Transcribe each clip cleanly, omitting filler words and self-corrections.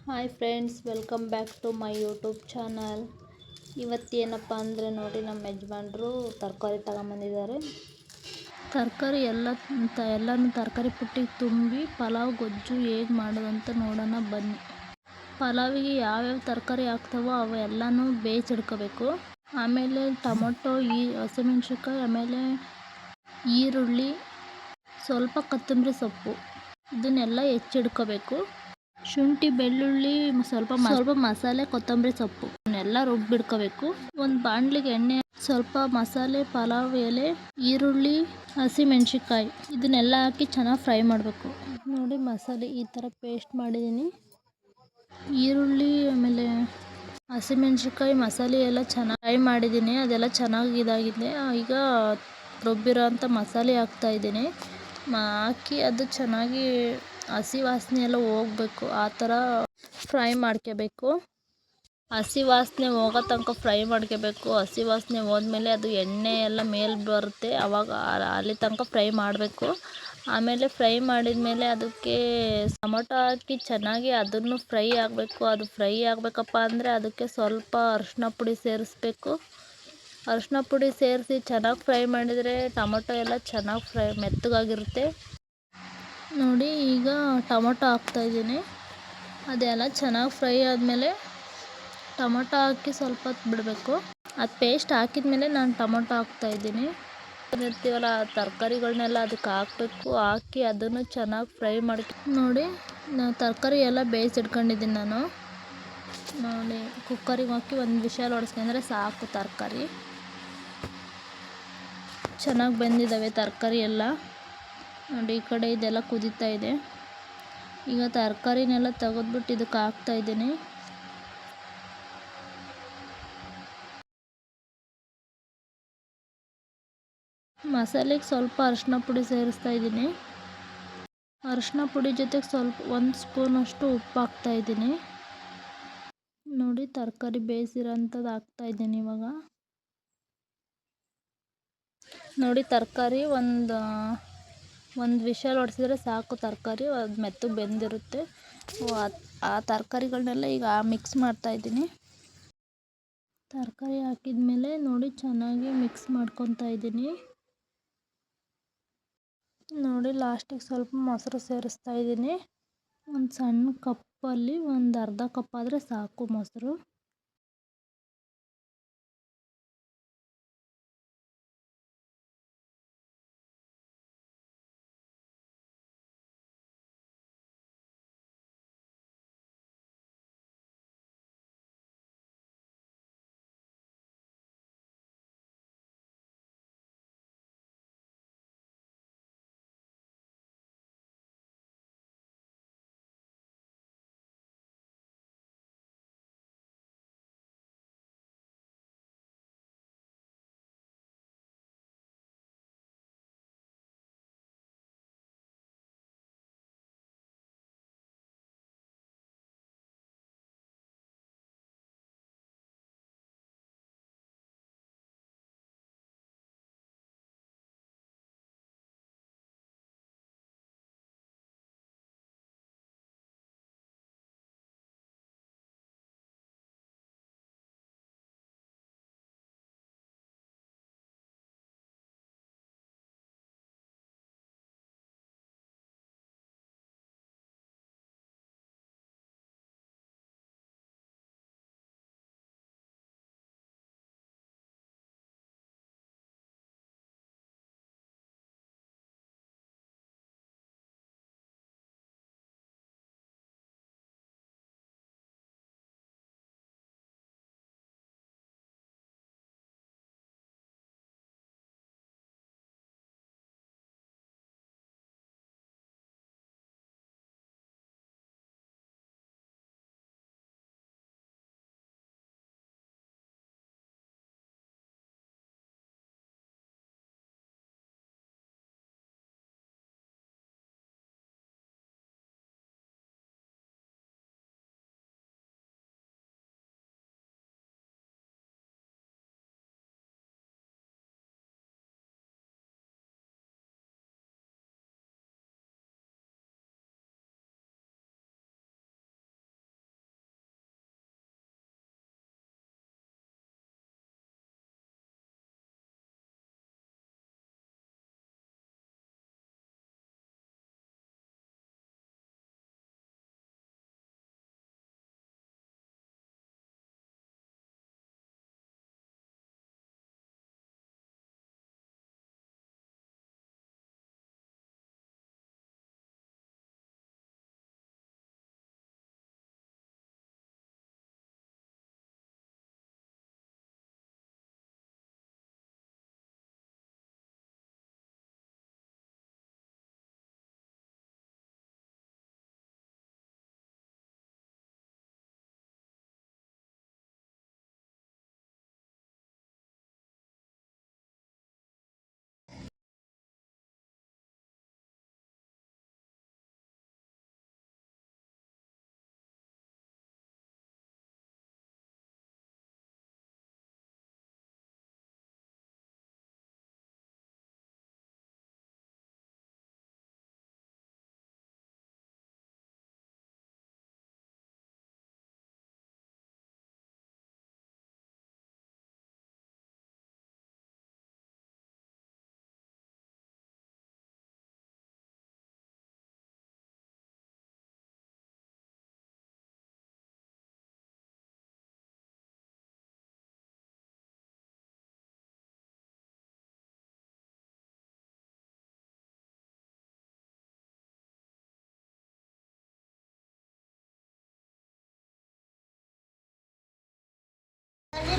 Hi friends, welcome back to my YouTube channel. ಇವತ್ತೇನಪ್ಪ ಅಂದರೆ ನೋಡಿ, ನಮ್ಮ ಯಜಮಾನ್ರು ತರಕಾರಿ ತಗೊಂಬಂದಿದ್ದಾರೆ. ತರಕಾರಿ ಎಲ್ಲನೂ ತರಕಾರಿ ಪುಟ್ಟಿಗೆ ತುಂಬಿ ಪಲಾವ್ ಗೊಜ್ಜು ಹೇಗೆ ಮಾಡೋದು ಅಂತ ನೋಡೋಣ ಬನ್ನಿ. ಪಲಾವಿಗೆ ಯಾವ್ಯಾವ ತರಕಾರಿ ಹಾಕ್ತಾವೋ ಅವೆಲ್ಲನೂ ಬೇಯಿಸಿಡ್ಕೋಬೇಕು. ಆಮೇಲೆ ಟೊಮೊಟೊ, ಹಸಿಮೆಣ್ಸಿನ್ಕಾಯಿ, ಆಮೇಲೆ ಈರುಳ್ಳಿ, ಸ್ವಲ್ಪ ಕೊತ್ತಂಬರಿ ಸೊಪ್ಪು ಇದನ್ನೆಲ್ಲ ಹೆಚ್ಚಿಡ್ಕೋಬೇಕು. ಶುಂಠಿ, ಬೆಳ್ಳುಳ್ಳಿ, ಸ್ವಲ್ಪ ಮಸಾಲೆ, ಕೊತ್ತಂಬರಿ ಸೊಪ್ಪು ಇವನ್ನೆಲ್ಲ ರುಬ್ಬಿಡ್ಕೋಬೇಕು. ಒಂದು ಬಾಣಲಿಗೆ ಎಣ್ಣೆ, ಸ್ವಲ್ಪ ಮಸಾಲೆ, ಪಲಾವ್ ಎಲೆ, ಈರುಳ್ಳಿ, ಹಸಿಮೆಣ್ಸಿನ್ಕಾಯಿ ಇದನ್ನೆಲ್ಲ ಹಾಕಿ ಚೆನ್ನಾಗಿ ಫ್ರೈ ಮಾಡಬೇಕು. ನೋಡಿ, ಮಸಾಲೆ ಈ ಥರ ಪೇಸ್ಟ್ ಮಾಡಿದ್ದೀನಿ. ಈರುಳ್ಳಿ ಆಮೇಲೆ ಹಸಿಮೆಣ್ಸಿನ್ಕಾಯಿ ಮಸಾಲೆ ಎಲ್ಲ ಚೆನ್ನಾಗಿ ಫ್ರೈ ಮಾಡಿದ್ದೀನಿ. ಅದೆಲ್ಲ ಚೆನ್ನಾಗಿ ಇದಾಗಿದೆ. ಈಗ ರುಬ್ಬಿರೋ ಅಂಥ ಮಸಾಲೆ ಹಾಕ್ತಾಯಿದ್ದೀನಿ. ಹಾಕಿ ಅದು ಚೆನ್ನಾಗಿ ಹಸಿ ವಾಸನೆ ಎಲ್ಲ ಹೋಗ್ಬೇಕು. ಆ ಥರ ಫ್ರೈ ಮಾಡ್ಕೋಬೇಕು. ಹಸಿ ವಾಸನೆ ಹೋಗೋ ತನಕ ಫ್ರೈ ಮಾಡ್ಕೋಬೇಕು. ಹಸಿ ವಾಸನೆ ಹೋದ್ಮೇಲೆ ಅದು ಎಣ್ಣೆ ಎಲ್ಲ ಮೇಲೆ ಬರುತ್ತೆ, ಆವಾಗ ಅಲ್ಲಿ ತನಕ ಫ್ರೈ ಮಾಡಬೇಕು. ಆಮೇಲೆ ಫ್ರೈ ಮಾಡಿದ ಮೇಲೆ ಅದಕ್ಕೆ ಟೊಮೊಟೊ ಹಾಕಿ ಚೆನ್ನಾಗಿ ಅದನ್ನು ಫ್ರೈ ಆಗಬೇಕು. ಅದು ಫ್ರೈ ಆಗಬೇಕಪ್ಪ ಅಂದರೆ ಅದಕ್ಕೆ ಸ್ವಲ್ಪ ಅರಿಶಿನ ಪುಡಿ ಸೇರಿಸ್ಬೇಕು. ಅರಿಶಿನ ಪುಡಿ ಸೇರಿಸಿ ಚೆನ್ನಾಗಿ ಫ್ರೈ ಮಾಡಿದರೆ ಟೊಮೊಟೊ ಎಲ್ಲ ಚೆನ್ನಾಗಿ ಮೆತ್ತಗಾಗಿರುತ್ತೆ. ನೋಡಿ, ಈಗ ಟೊಮೊಟೊ ಹಾಕ್ತಾಯಿದ್ದೀನಿ. ಅದೆಲ್ಲ ಚೆನ್ನಾಗಿ ಫ್ರೈ ಆದಮೇಲೆ ಟೊಮೊಟೊ ಹಾಕಿ ಸ್ವಲ್ಪ ಹೊತ್ತು ಬಿಡಬೇಕು. ಅದು ಪೇಸ್ಟ್ ಹಾಕಿದ್ಮೇಲೆ ನಾನು ಟೊಮೊಟೊ ಹಾಕ್ತಾಯಿದ್ದೀನಿ. ಇರ್ತೀವಲ್ಲ ಆ ತರಕಾರಿಗಳನ್ನೆಲ್ಲ ಅದಕ್ಕೆ ಹಾಕಬೇಕು. ಹಾಕಿ ಅದನ್ನು ಚೆನ್ನಾಗಿ ಫ್ರೈ ನೋಡಿ, ತರಕಾರಿ ಎಲ್ಲ ಬೇಯಿಸಿಡ್ಕೊಂಡಿದ್ದೀನಿ ನಾನು. ನೋಡಿ, ಕುಕ್ಕರಿಗೆ ಹಾಕಿ ಒಂದು ವಿಷಲ್ ಹೊಡೆಸ್ಕೊಂಡ್ರೆ ಸಾಕು. ತರಕಾರಿ ಚೆನ್ನಾಗಿ ಬೆಂದಿದ್ದಾವೆ ತರಕಾರಿ ಎಲ್ಲ. ನೋಡಿ, ಈ ಕಡೆ ಇದೆಲ್ಲ ಕುದೀತಾ ಇದೆ. ಈಗ ತರಕಾರಿನೆಲ್ಲ ತೆಗೆದ್ಬಿಟ್ಟು ಇದಕ್ಕೆ ಹಾಕ್ತಾಯಿದ್ದೀನಿ. ಮಸಾಲೆಗೆ ಸ್ವಲ್ಪ ಅರಿಶಿನ ಪುಡಿ ಸೇರಿಸ್ತಾ ಇದ್ದೀನಿ. ಅರಿಶಿನ ಪುಡಿ ಜೊತೆಗೆ ಸ್ವಲ್ಪ 1 ಸ್ಪೂನಷ್ಟು ಉಪ್ಪು ಹಾಕ್ತಾಯಿದ್ದೀನಿ. ನೋಡಿ, ತರಕಾರಿ ಬೇಯಿಸಿರೋಂಥದ್ದು ಹಾಕ್ತಾಯಿದ್ದೀನಿ ಇವಾಗ. ನೋಡಿ, ತರಕಾರಿ ಒಂದು ವಿಷಲ್ ಹೊಡೆಸಿದ್ರೆ ಸಾಕು. ತರಕಾರಿ ಅದು ಮೆತ್ತಗೆ ಬೆಂದಿರುತ್ತೆ. ಆ ತರಕಾರಿಗಳನ್ನೆಲ್ಲ ಈಗ ಮಿಕ್ಸ್ ಮಾಡ್ತಾಯಿದ್ದೀನಿ. ತರಕಾರಿ ಹಾಕಿದ್ಮೇಲೆ ನೋಡಿ ಚೆನ್ನಾಗಿ ಮಿಕ್ಸ್ ಮಾಡ್ಕೊತಾ ಇದ್ದೀನಿ. ನೋಡಿ, ಲಾಸ್ಟಿಗೆ ಸ್ವಲ್ಪ ಮೊಸರು ಸೇರಿಸ್ತಾ ಇದ್ದೀನಿ. ಒಂದು ಸಣ್ಣ ಕಪ್ಪಲ್ಲಿ ಒಂದು ಅರ್ಧ ಕಪ್ ಆದರೆ ಸಾಕು ಮೊಸರು.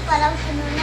ಪಲಾವ್ ತಿನ್ನೋಣ.